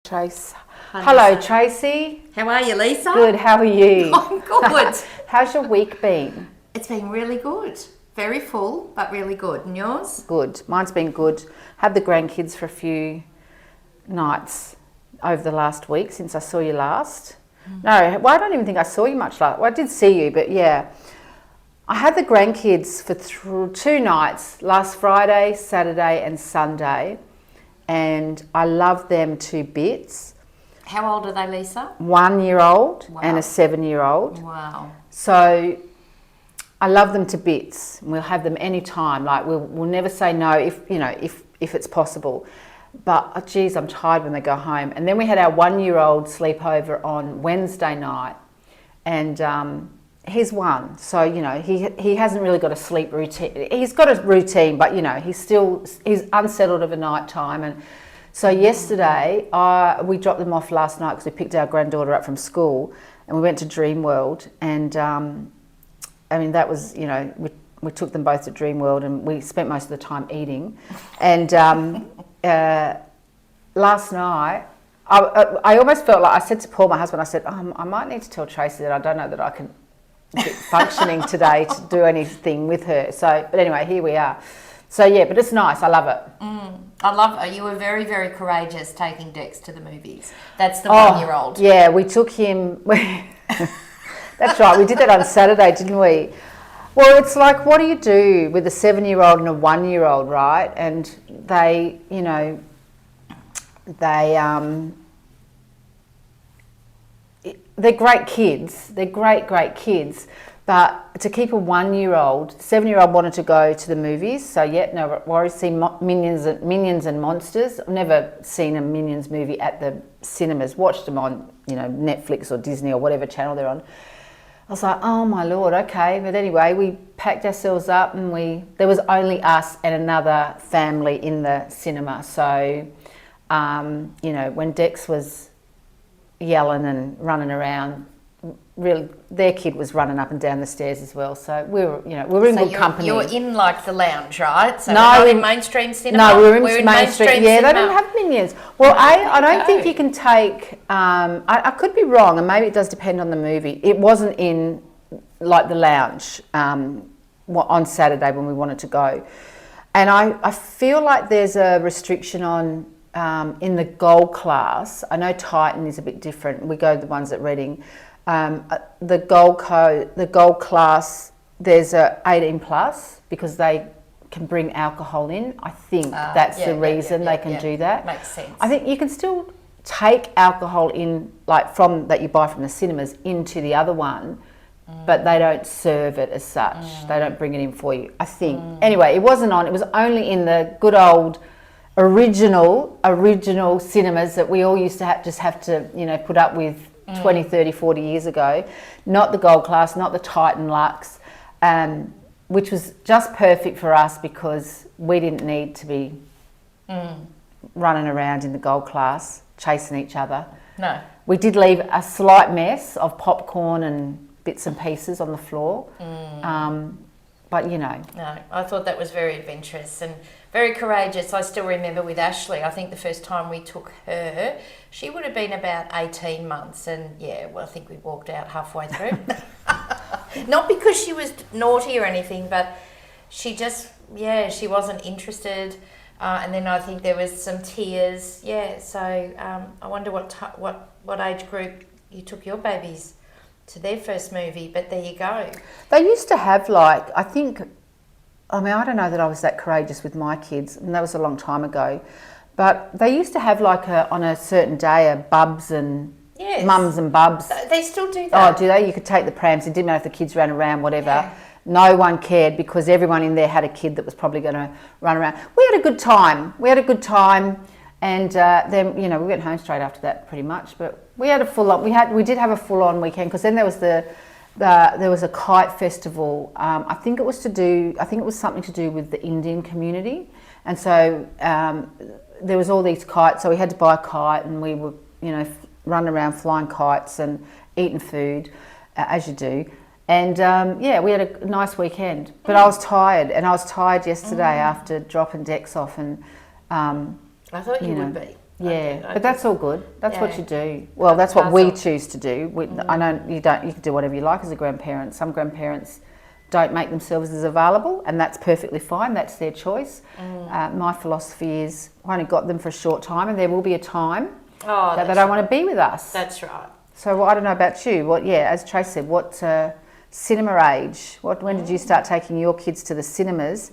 Trace. 100%. Hello, Tracy. How are you, Lisa? Good. How are you? I'm good. How's your week been? It's been really good. Very full, but really good. And yours? Good. Mine's been good. Had the grandkids for a few nights over the last week since I saw you last. No, well, I don't even think I saw you much last. Well, I did see you, but yeah. I had the grandkids for 2 nights, last Friday, Saturday and Sunday, and I love them to bits. How old are they, Lisa? 1-year-old Wow. and a 7-year-old. Wow. So I love them to bits. We'll have them anytime. Like we'll never say no if it's possible. But oh, geez, I'm tired when they go home. And then we had our 1-year-old sleepover on Wednesday night, and he's 1, so he hasn't really got a sleep routine. He's got a routine, but he's unsettled of a night time. And so yesterday we dropped them off last night because we picked our granddaughter up from school, and we went to Dream World. And I mean, that was we took them both to Dream World, and we spent most of the time eating. And last night I almost felt like I said to Paul, my husband, I said, I might need to tell Tracy that I don't know that I can be functioning today to do anything with her. So, but anyway, here we are. So yeah, but it's nice. I love it. I love it. You were very, very courageous taking Dex to the movies. That's the 1-year-old. Yeah, we took him. That's right. We did that on Saturday, didn't we? Well, it's like, what do you do with a 7-year-old and a 1-year-old, right? And they're great kids. They're great kids. But to keep a 1-year-old, 7-year-old wanted to go to the movies. So yeah, no worries. See Minions and Monsters. I've never seen a Minions movie at the cinemas. Watched them on Netflix or Disney or whatever channel they're on. I was like, oh my Lord, okay. But anyway, we packed ourselves up, and there was only us and another family in the cinema. So when Dex was yelling and running around, really their kid was running up and down the stairs as well. So we were in good company. You were in like the lounge, right? So no, we're not in mainstream cinema. No, we were in mainstream. Yeah, cinema. They don't have Minions. Well, I don't think you can take. I could be wrong, and maybe it does depend on the movie. It wasn't in like the lounge on Saturday when we wanted to go, and I feel like there's a restriction on. In the gold class, I know Titan is a bit different. We go to the ones at Reading. The gold class, there's a 18 plus because they can bring alcohol in. I think that's the reason they can do that. Makes sense. I think you can still take alcohol in, like from that you buy from the cinemas, into the other one, but they don't serve it as such. They don't bring it in for you, I think. Anyway, it wasn't on. It was only in the good old original cinemas that we all used to have to put up with 20, 30, 40 years ago. Not the gold class, not the Titan Lux, which was just perfect for us because we didn't need to be running around in the gold class chasing each other. No. We did leave a slight mess of popcorn and bits and pieces on the floor. But No, I thought that was very adventurous and very courageous. I still remember with Ashley, I think the first time we took her, she would have been about 18 months, and I think we walked out halfway through. Not because she was naughty or anything, but she just, she wasn't interested. And then I think there was some tears. So I wonder what age group you took your babies to their first movie, but there you go. They used to have I don't know that I was that courageous with my kids, and that was a long time ago, but they used to have on a certain day a bubs and mums and bubs. They still do that. Oh, do they? You could take the prams. It didn't matter if the kids ran around, whatever. Yeah. No one cared because everyone in there had a kid that was probably going to run around. We had a good time. And then we went home straight after that, pretty much. But we had a full on. We did have a full on weekend because then there was there was a kite festival. I think it was something to do with the Indian community, and so there was all these kites. So we had to buy a kite, and we were running around flying kites and eating food, as you do. And we had a nice weekend. But I was tired, and I was tired yesterday after dropping Dex off, and I thought you would be. Yeah, but that's all good. That's what Yeah. you do. Well, that's what we choose to do. I know you don't. You can do whatever you like as a grandparent. Some grandparents don't make themselves as available, and that's perfectly fine. That's their choice. My philosophy is I only got them for a short time, and there will be a time that they don't want to be with us. That's right. So I don't know about you. As Trace said, what cinema age? When did you start taking your kids to the cinemas?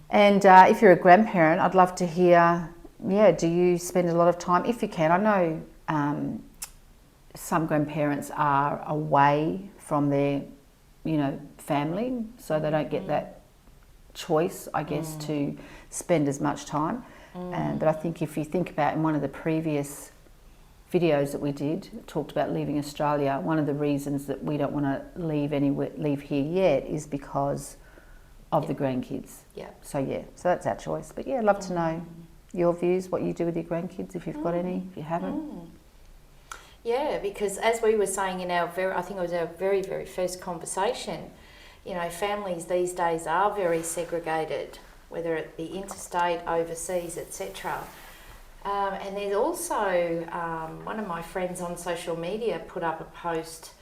And if you're a grandparent, I'd love to hear. Yeah, do you spend a lot of time, if you can? I know some grandparents are away from their, family, so they don't get that choice, I guess, to spend as much time. But I think if you think about in one of the previous videos that we did, talked about leaving Australia, one of the reasons that we don't want to leave here yet is because of the grandkids. Yeah. So that's our choice. But I'd love to know your views, what you do with your grandkids, if you've got any, if you haven't. Yeah, because as we were saying in I think it was our very, very first conversation, families these days are very segregated, whether it be interstate, overseas, etc. And there's also one of my friends on social media put up a post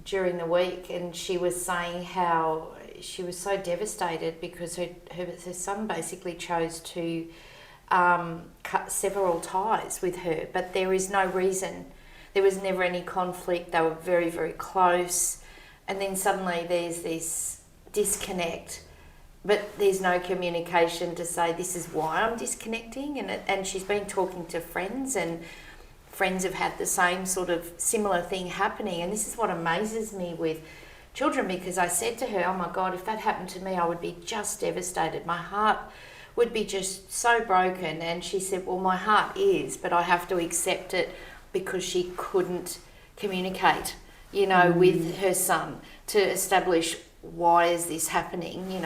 during the week, and she was saying how she was so devastated because her son basically chose to cut several ties with her, but there is no reason. There was never any conflict. They were very, very close, and then suddenly there's this disconnect, but there's no communication to say this is why I'm disconnecting. And she's been talking to friends, and friends have had the same sort of similar thing happening. And this is what amazes me with children, because I said to her, oh my God, if that happened to me, I would be just devastated. My heart would be just so broken. And she said, well, my heart is, but I have to accept it because she couldn't communicate, with her son to establish why is this happening,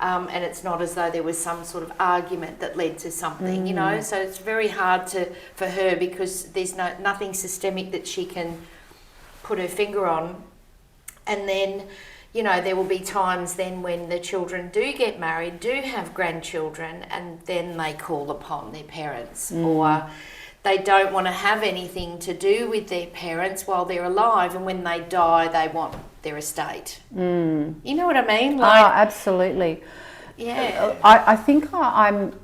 and it's not as though there was some sort of argument that led to something, so it's very hard for her because there's nothing systemic that she can put her finger on. And then there will be times then when the children do get married, do have grandchildren, and then they call upon their parents, or they don't want to have anything to do with their parents while they're alive, and when they die, they want their estate. You know what I mean? Absolutely. Yeah. I think I'm.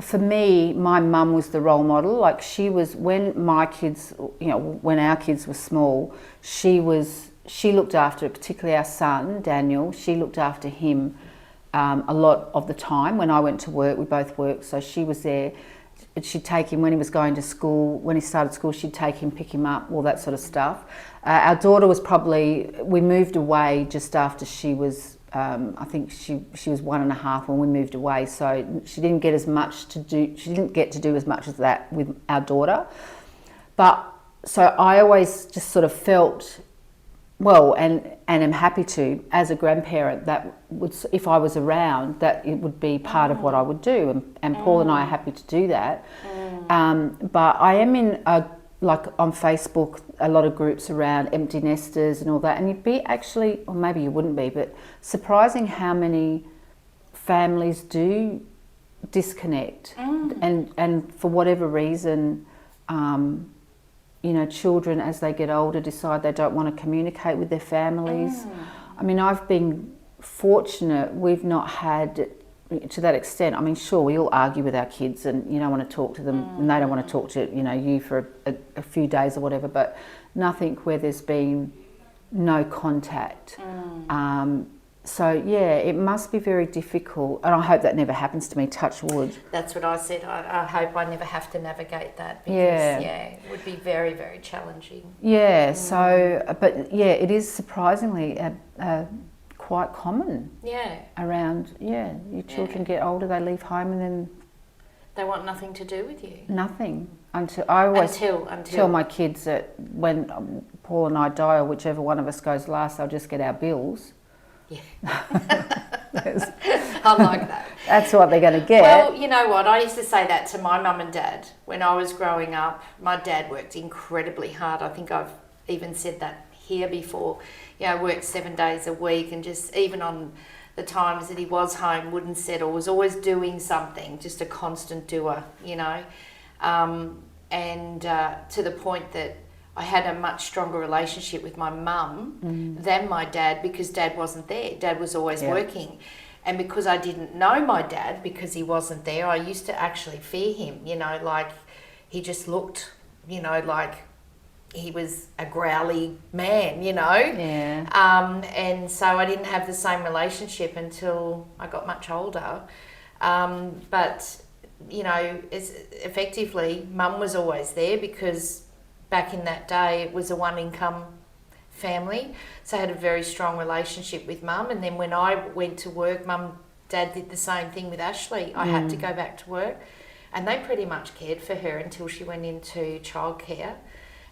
For me, my mum was the role model. Like she was when my kids, when our kids were small, she looked after, particularly our son Daniel. She looked after him a lot of the time. When I went to work, we both worked, so she was there. She'd take him when he was going to school. When he started school, she'd take him, pick him up, all that sort of stuff. Our daughter was we moved away just after she was, I think she was 1.5 when we moved away. So she didn't get as much to do. She didn't get to do as much as that with our daughter. But so I always just sort of felt, well, and am happy to, as a grandparent, that would, if I was around, that it would be part of what I would do, and Paul and I are happy to do that. But I am in on Facebook, a lot of groups around empty nesters and all that, and you'd be actually, or maybe you wouldn't be, but surprising how many families do disconnect, and for whatever reason. Children as they get older decide they don't want to communicate with their families. I mean, I've been fortunate we've not had to that extent. I mean, sure, we all argue with our kids and you don't want to talk to them and they don't want to talk to you for a few days or whatever, but nothing where there's been no contact. So it must be very difficult, and I hope that never happens to me, touch wood. That's what I said. I hope I never have to navigate that because it would be very, very challenging. So, but it is surprisingly quite common. Around, your children get older, they leave home and then they want nothing to do with you. Nothing. Until I always tell my kids that when Paul and I die, or whichever one of us goes last, they'll just get our bills. I like that. That's what they're going to get. Well, you know what? I used to say that to my mum and dad when I was growing up. My dad worked incredibly hard. I think I've even said that here before. Worked 7 days a week, and just even on the times that he was home, wouldn't settle, was always doing something, just a constant doer, and to the point that I had a much stronger relationship with my mum than my dad, because Dad wasn't there. Dad was always working. And because I didn't know my dad, because he wasn't there, I used to actually fear him, you know, like he just looked, you know, like he was a growly man, you know. Yeah. And so I didn't have the same relationship until I got much older. But, you know, effectively, Mum was always there, because back in that day it was a one-income family. So I had a very strong relationship with Mum. And then when I went to work, Dad did the same thing with Ashley. I had to go back to work. And they pretty much cared for her until she went into childcare.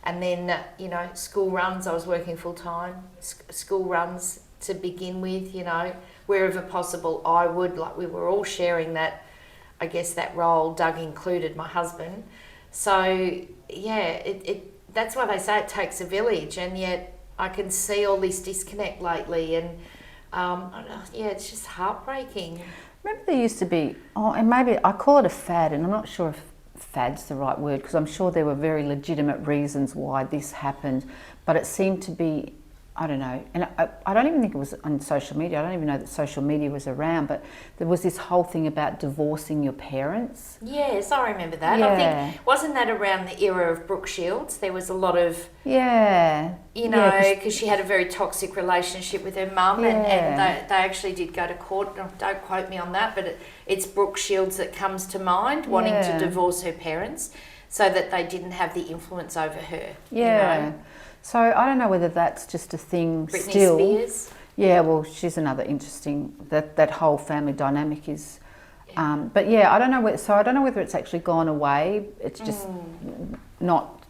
And then, you know, school runs, I was working full time, school runs to begin with, you know, wherever possible I would, like we were all sharing that, I guess, that role, Doug included, my husband. So, yeah, that's why they say it takes a village, and yet I can see all this disconnect lately, and yeah, it's just heartbreaking. Remember there used to be, and maybe I call it a fad, and I'm not sure if fad's the right word, because I'm sure there were very legitimate reasons why this happened, but it seemed to be, I don't know, and I don't even think it was on social media. I don't even know that social media was around, but there was this whole thing about divorcing your parents. Yes, I remember that. Yeah. I think, wasn't that around the era of Brooke Shields? There was a lot of, Yeah. you know, because she had a very toxic relationship with her mum, and they actually did go to court. Don't quote me on that, but it's Brooke Shields that comes to mind, wanting to divorce her parents so that they didn't have the influence over her. Yeah. You know? So I don't know whether that's just a thing Britney still. Spears. Yeah, well, she's another interesting, that whole family dynamic is, but yeah, I don't know whether it's actually gone away. It's just not,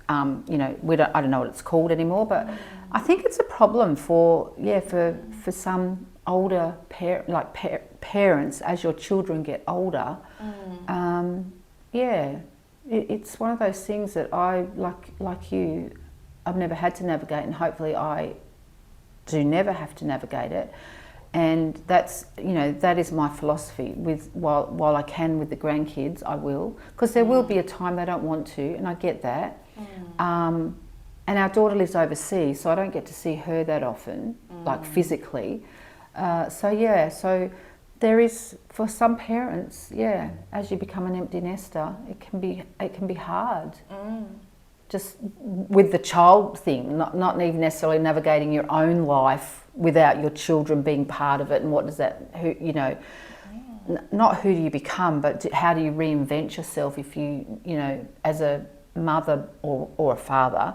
you know, I don't know what it's called anymore, but I think it's a problem for some older parents as your children get older. It's one of those things that I, like you, I've never had to navigate, and hopefully I do never have to navigate it. And that's, you know, that is my philosophy. While I can with the grandkids, I will, because there will be a time they don't want to, and I get that. And our daughter lives overseas, so I don't get to see her that often, like physically. So there is, for some parents, as you become an empty nester, it can be hard. Just with the child thing, not even necessarily navigating your own life without your children being part of it, and what does that, not who do you become, but how do you reinvent yourself if you know, as a mother or a father,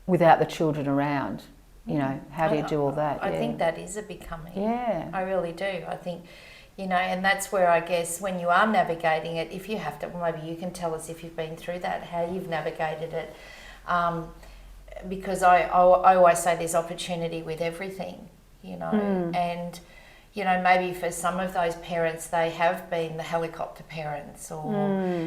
without the children around, you know, how do you do all that? I think that is a becoming. Yeah. I really do. I think, you know, and that's where I guess when you are navigating it, if you have to, maybe you can tell us if you've been through that, how you've navigated it. Because I always say there's opportunity with everything, you know, and, you know, maybe for some of those parents, they have been the helicopter parents, or,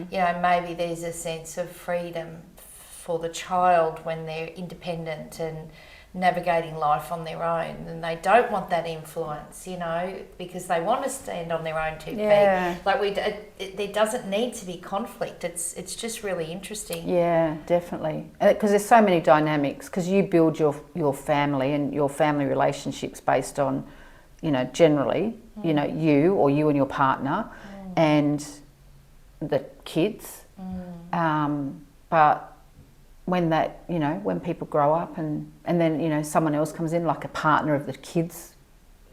you know, maybe there's a sense of freedom for the child when they're independent and navigating life on their own, and they don't want that influence, you know, because they want to stand on their own 2 feet. Like there doesn't need to be conflict. It's just really interesting. Yeah, definitely. Because there's so many dynamics. Because you build your family and your family relationships based on, you know, generally, you know, you and your partner, and the kids. But when that, you know, when people grow up and then, you know, someone else comes in, like a partner of the kids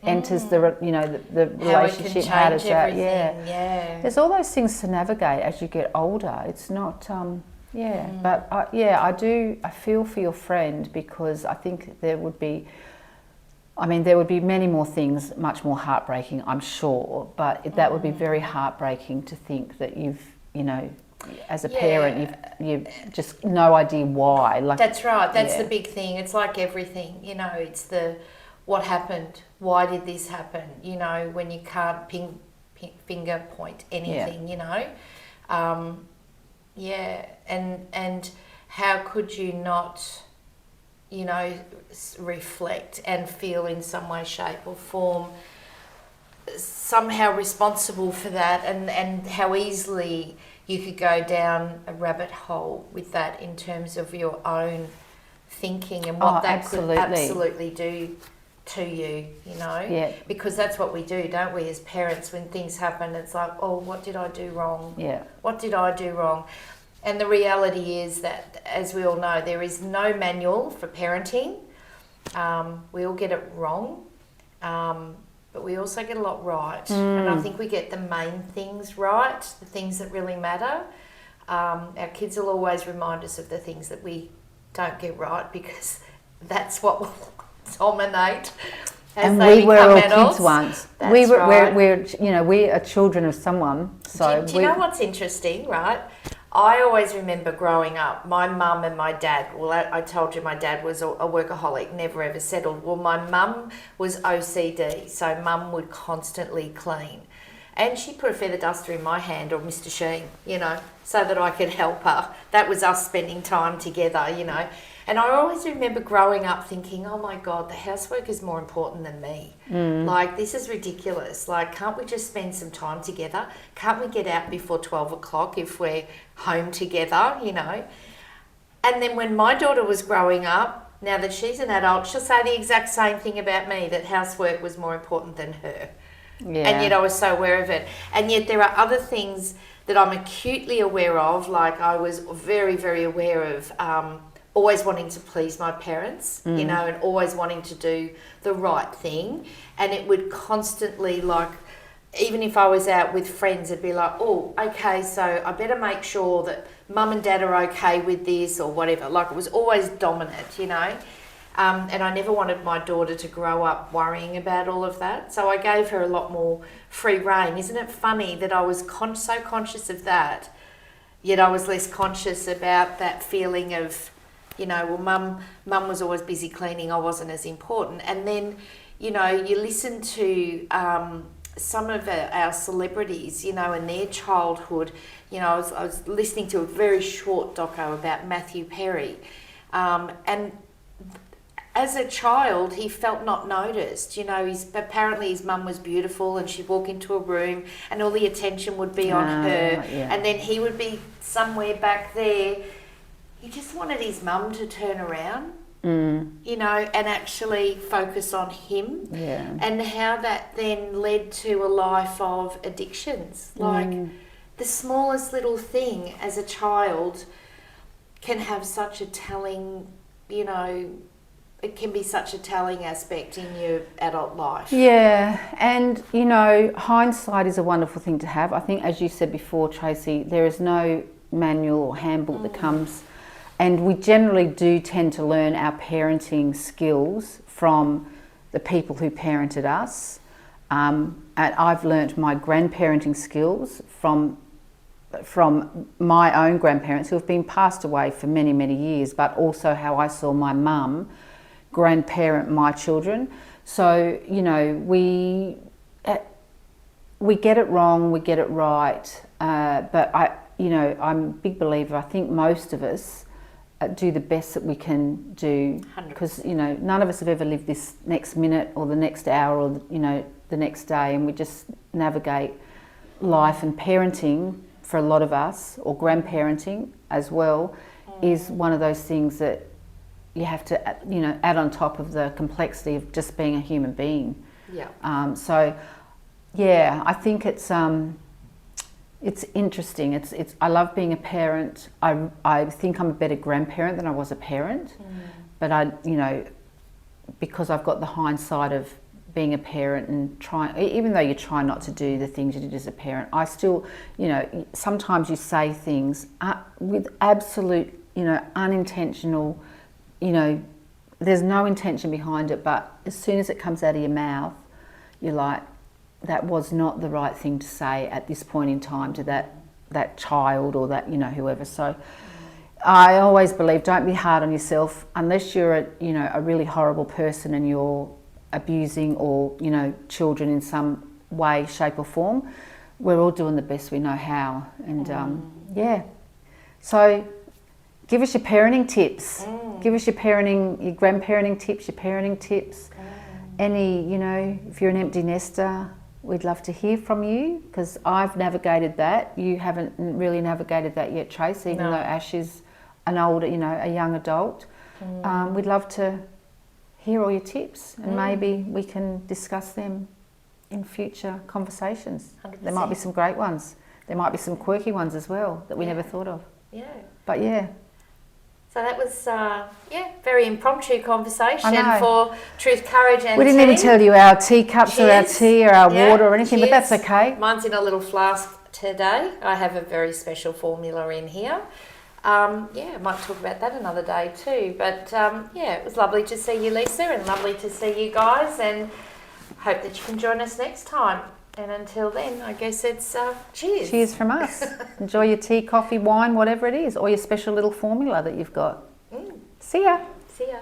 enters the, you know, the relationship. How does that? Yeah. There's all those things to navigate as you get older. It's not, but I feel for your friend, because I think there would be many more things much more heartbreaking, I'm sure, but that would be very heartbreaking to think that you've, you know, as a parent, you've just no idea why. Like, that's right. That's the big thing. It's like everything, you know. It's the what happened. Why did this happen? You know, when you can't finger point anything. You know, and how could you not, you know, reflect and feel in some way, shape, or form somehow responsible for that, and how easily you could go down a rabbit hole with that in terms of your own thinking and what that absolutely. could absolutely do to you, you know? Yeah. Because that's what we do, don't we, as parents, when things happen, it's like, oh, what did I do wrong? Yeah. What did I do wrong? And the reality is that, as we all know, there is no manual for parenting. We all get it wrong, but we also get a lot right. And I think we get the main things right, the things that really matter. Our kids will always remind us of the things that we don't get right, because that's what will dominate as and they we were become all adults. kids once. That's we were, right. we are children of someone. So do you know what's interesting, right? I always remember growing up, my mum and my dad, well, I told you my dad was a workaholic, never ever settled. Well, my mum was OCD, so mum would constantly clean. And she put a feather duster in my hand, or Mr. Sheen, you know, so that I could help her. That was us spending time together, you know. And I always remember growing up thinking, oh my God, the housework is more important than me. Like, this is ridiculous. Like, can't we just spend some time together? Can't we get out before 12 o'clock if we're home together, you know? And then when my daughter was growing up, now that she's an adult, she'll say the exact same thing about me, that housework was more important than her. Yeah. And yet I was so aware of it. And yet there are other things that I'm acutely aware of, like I was very, very aware of always wanting to please my parents, you know, and always wanting to do the right thing. And it would constantly, like, even if I was out with friends, it'd be like, oh, okay, so I better make sure that mum and dad are okay with this or whatever. Like, it was always dominant, you know. And I never wanted my daughter to grow up worrying about all of that. So I gave her a lot more free rein. Isn't it funny that I was so conscious of that, yet I was less conscious about that feeling of, you know, well, mum was always busy cleaning, I wasn't as important. And then, you know, you listen to some of our celebrities, you know, in their childhood. You know, I was listening to a very short doco about Matthew Perry, and as a child, he felt not noticed. You know, apparently his mum was beautiful, and she'd walk into a room and all the attention would be on her, yeah. and then he would be somewhere back there. He just wanted his mum to turn around, you know, and actually focus on him. Yeah. And how that then led to a life of addictions. Like, the smallest little thing as a child can have such a telling, you know, it can be such a telling aspect in your adult life. Yeah, and you know, hindsight is a wonderful thing to have. I think, as you said before, Tracy, there is no manual or handbook that comes, and we generally do tend to learn our parenting skills from the people who parented us. And I've learnt my grandparenting skills from my own grandparents who have been passed away for many, many years, but also how I saw my mum grandparent my children. So, you know, we get it wrong, we get it right, but I'm a big believer. I think most of us do the best that we can do, because, you know, none of us have ever lived this next minute or the next hour or, you know, the next day, and we just navigate life. And parenting, for a lot of us, or grandparenting as well, is one of those things that you have to, you know, add on top of the complexity of just being a human being. Yeah. So, yeah, I think it's interesting. It's. I love being a parent. I think I'm a better grandparent than I was a parent, but you know, because I've got the hindsight of being a parent and even though you try not to do the things you did as a parent, I still, you know, sometimes you say things with absolute, you know, unintentional. You know, there's no intention behind it, but as soon as it comes out of your mouth, you're like, that was not the right thing to say at this point in time to that child or that, you know, whoever. So I always believe, don't be hard on yourself unless you're a really horrible person and you're abusing or, you know, children in some way, shape or form. We're all doing the best we know how. And yeah. So give us your parenting tips. Give us your grandparenting tips, your parenting tips. Any, you know, if you're an empty nester, We'd love to hear from you because I've navigated that. You haven't really navigated that yet, Trace, even though Ash is an older, a young adult. We'd love to hear all your tips and maybe we can discuss them in future conversations. 100%. There might be some great ones. There might be some quirky ones as well that we never thought of. Yeah. But yeah. So that was, very impromptu conversation for Truth, Courage and We didn't even tell you our teacups or our tea or our water or anything, but that's okay. Mine's in a little flask today. I have a very special formula in here. I might talk about that another day too. But it was lovely to see you, Lisa, and lovely to see you guys, and hope that you can join us next time. And until then, I guess it's cheers. Cheers from us. Enjoy your tea, coffee, wine, whatever it is, or your special little formula that you've got. See ya. See ya.